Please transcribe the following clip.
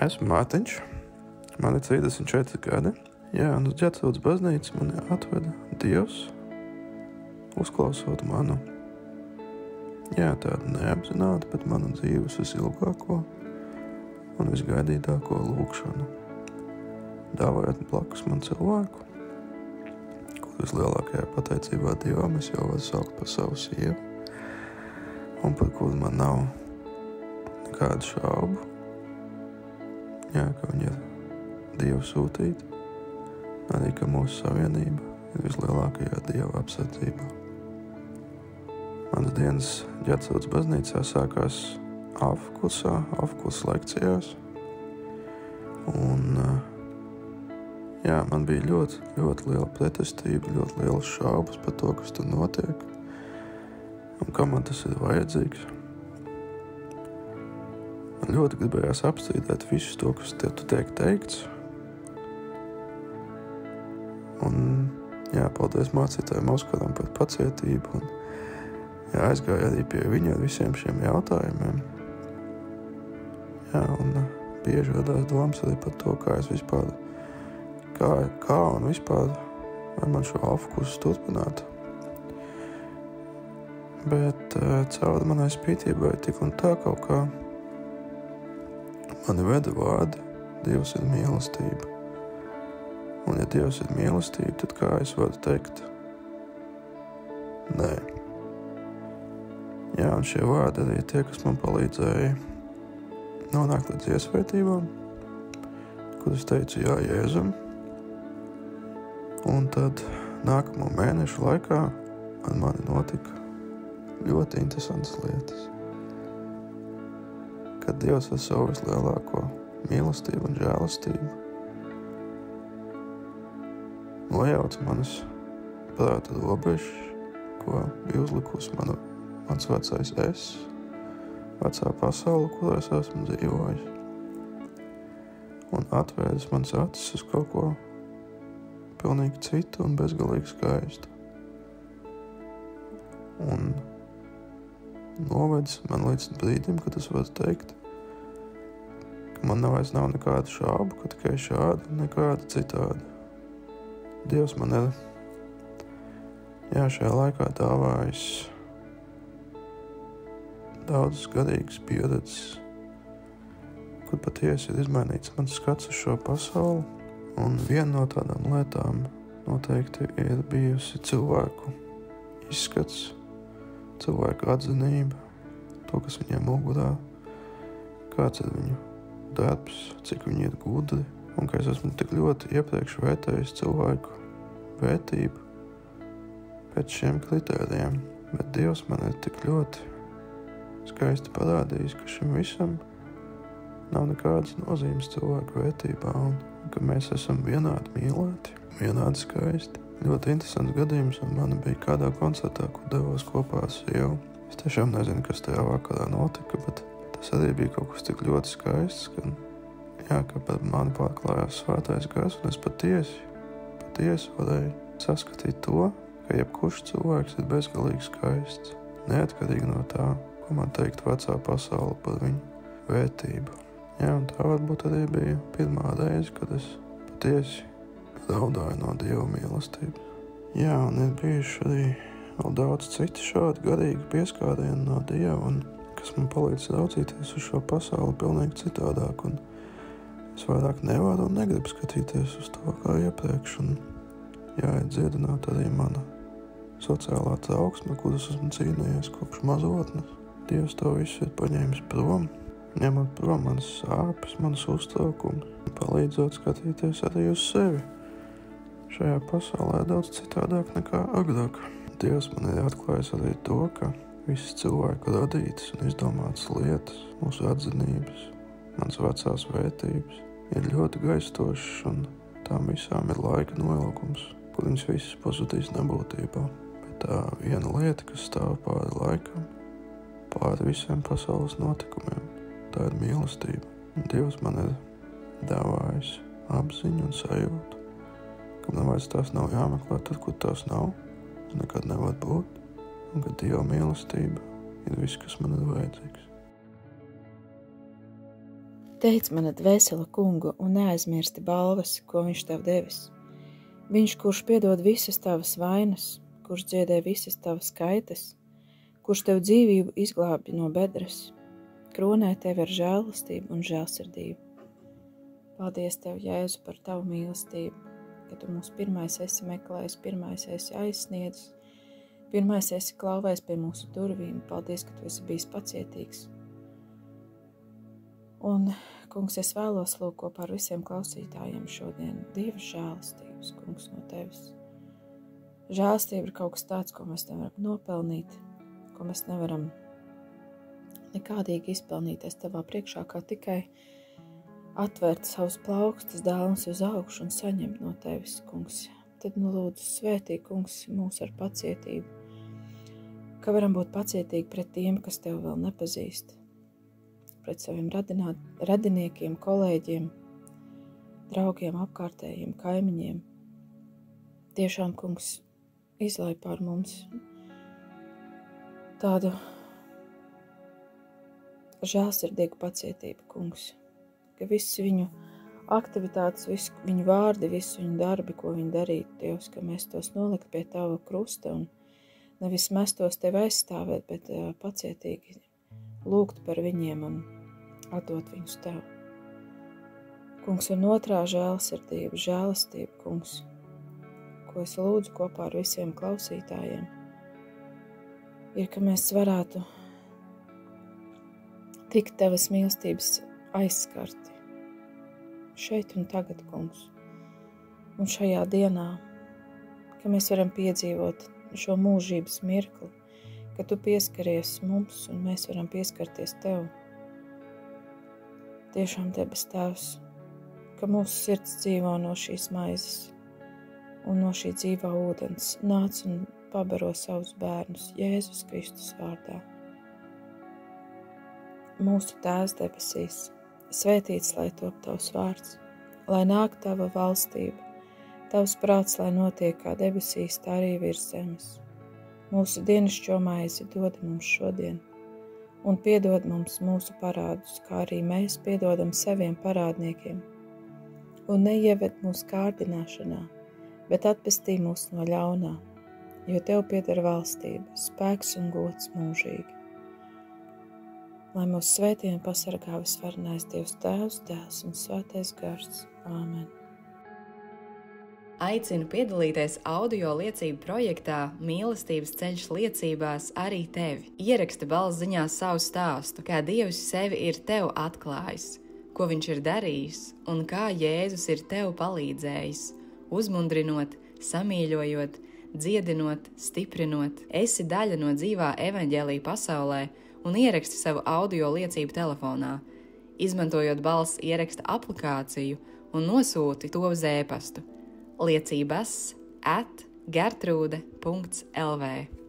Esmu Mārtiņš, man ir 34 gadi. Jā, un uz Ģertrūdes baznīcu mani atveda Dievs, uzklausot manu, tādu neapzinātu, bet manu dzīves visilgāko un visgaidītāko lūgšanu. Dāvājot blakus man cilvēku, kur vislielākajā pateicībā Dievam es jau varu saukt par savu sievu, un par kuru man nav nekādu šaubu, ka viņa ir Dieva sūtīta, arī ka mūsu savienība ir vislielākajā Dieva apsardzībā. Manas dienas Ģertrūdes baznīcā sākās AFKURSA lekcijās, un man bija ļoti, ļoti liela pretestība, ļoti lielas šaubas par to, kas tur notiek, un kam man tas ir vajadzīgs. Man ļoti gribējās apstrīdēt visu to, kas tur tiek teikts. Un, paldies mācītājiem Oskaram par pacietību. Un, aizgāju arī pie viņa ar visiem šiem jautājumiem. Un bieži radās domas arī par to, kā es vispār, kā un vispār, vai man šo AFKURSu turpināt. Bet caur manai spītībai tik un tā kaut kā mani veda vārdi, Dievs ir mīlestība. Un ja Dievs ir mīlestība, tad kā es varu teikt nē. Un šie vārdi arī tie, kas man palīdzēja nonākt līdz iesvētībām, kur es teicu jā Jēzum. Un tad nākamo mēnešu laikā ar mani notika ļoti interesantas lietas. Kad Dievs ar savu vislielāko mīlestību un žēlastību nojauca manas prāta robežas, ko bija uzlikusi mans vecais es, vecā pasaule, kurā es esmu dzīvojis, un atvēris mans acis uz kaut ko pilnīgi citu un bezgalīgi skaistu. Un novedis man līdz brīdim, kad es varu teikt, ka man vairs nav nekādu šaubu, ka tikai šādi un nekādi citādi. Dievs man ir šajā laikā dāvājis daudzas garīgas pieredzes, kur patiesi ir izmainīts mans skats uz šo pasauli, un viena no tādām lietām noteikti ir bijusi cilvēku izskats, cilvēku atzinība, to, kas viņiem mugurā, kāds ir viņu darbs, cik viņi ir gudri, un ka es esmu tik ļoti iepriekš vērtējis cilvēku vērtību pēc šiem kritērijiem, bet Dievs man ir tik ļoti skaisti parādījis, ka šim visam nav nekādas nozīmes cilvēku vērtībā, un ka mēs esam vienādi mīlēti, vienādi skaisti. Ļoti interesants gadījums, un man bija kādā koncertā, kur devos kopā ar sievu. Es tiešām nezinu, kas tajā vakarā notika, bet tas arī bija kaut kas tik ļoti skaists, ka par mani pārklājās svētais gars, un es patiesi varēju saskatīt to, ka jebkurš cilvēks ir bezgalīgi skaists, neatkarīgi no tā, ko man teikt vecā pasaule par viņu vērtību. Un tā varbūt arī bija pirmā reize, kad es patiesi raudāju no Dieva mīlestības. Un ir bijuši arī vēl daudz citu šādi garīgi pieskārieni no Dieva, un kas man palīdz raudzīties uz šo pasauli pilnīgi citādāk, un es vairāk nevaru un negribu skatīties uz to kā iepriekš, un ir dziedināta arī mana sociālā trauksme, kuras esmu cīnījies kopš mazotnes. Dievs to visu ir paņēmis prom, ņemot prom manas sāpes, manas uztraukumus, palīdzot skatīties arī uz sevi. Šajā pasaulē daudz citādāk nekā agrāk. Dievs man ir atklājis arī to, ka visas cilvēku radītas un izdomātas lietas, mūsu atzinības, manas vecās vērtības, ir ļoti gaistošas, un tām visām ir laika noilgums, kur viņas visas pazudīs nebūtībā. Bet tā viena lieta, kas stāv pāri laikam, pāri visiem pasaules notikumiem, tā ir mīlestība. Un Dievs man ir dāvājis apziņu un sajūtu, ka man vairs tās nav jāmeklē tur, kur tās nav, un nekad nevar būt, un ka Dieva mīlestība ir viss, kas man ir vajadzīgs. Teic mana dvēsele kungu un neaizmirsti balvas, ko viņš tev devis. Viņš, kurš piedod visas tavas vainas, kurš dziedē visas tavas kaitas, kurš tev dzīvību izglābj no bedres, kronē tevi ar žēlastību un žēlsirdību. Paldies tev, Jēzu, par tavu mīlestību, ka tu mūs pirmais esi meklējis, pirmais esi aizsniedzis, pirmais esi klauvējis pie mūsu durvīm. Paldies, ka tu esi bijis pacietīgs. Un, kungs, es vēlos lūgt kopā ar visiem klausītājiem šodien Dieva žēlastības, kungs, no tevis. Žēlastība ir kaut kas tāds, ko mēs nevaram nopelnīt, ko mēs nevaram nekādīgi izpelnīties tavā priekšā, kā tikai atvērt savus plaukstus, dēlnus uz augšu un saņemt no tevis, kungs. Tad, lūdzu, svētī, kungs, mūs ar pacietību, ka varam būt pacietīgi pret tiem, kas tev vēl nepazīst, pret saviem radiniekiem, kolēģiem, draugiem, apkārtējiem, kaimiņiem. Tiešām, kungs, izlai pār mums tādu žēlsirdīgu pacietību, kungs, ka viss viņu aktivitātes, visu viņu vārdi, visu viņu darbi, ko viņi darītu, Dievs, ka mēs tos nolikt pie tava krusta un nevis mestos tevi aizstāvēt, bet pacietīgi lūgt par viņiem un atdot viņus tev. Kungs, un otrā žēlastība, kungs, ko es lūdzu kopā ar visiem klausītājiem, ir, ka mēs varētu tikt tavas mīlestības aizskarti šeit un tagad, kungs, un šajā dienā, ka mēs varam piedzīvot šo mūžības mirkli, ka tu pieskaries mums un mēs varam pieskarties tev. Tiešām, debes Tēvs, ka mūsu sirds dzīvo no šīs maizes un no šī dzīvā ūdens. Nāc un pabaro savus bērnus Jēzus Kristus vārdā. Mūsu Tēvs debesīs, svētīts lai top tavs vārds, lai nāk tava valstība, tavs prāts, lai notiek kā debesīs, tā arī virs zemes. Mūsu dienascho maizi dod mums šodien, un piedod mums mūsu parādus, kā arī mēs piedodam saviem parādniekiem. Un neieved mūsu kārdināšanā, bet atpestī mūs no ļaunā, jo tev pieder valstība, spēks un gods mūžīgi. Lai mūsu svētī un pasargā visvarenais Dievs Tēvs, Dēls un Svētais Gars. Āmen. Aicinu piedalīties audio liecību projektā Mīlestības ceļš liecībās arī tevi. Ieraksti balss ziņās savu stāstu, kā Dievs sevi ir tev atklājis, ko viņš ir darījis un kā Jēzus ir tev palīdzējis, uzmundrinot, samīļojot, dziedinot, stiprinot. Esi daļa no dzīvā evaņģēlija pasaulē un ieraksti savu audio liecību telefonā, izmantojot balss ieraksta aplikāciju un nosūti to uz e-pastu liecības@gertrude.lv.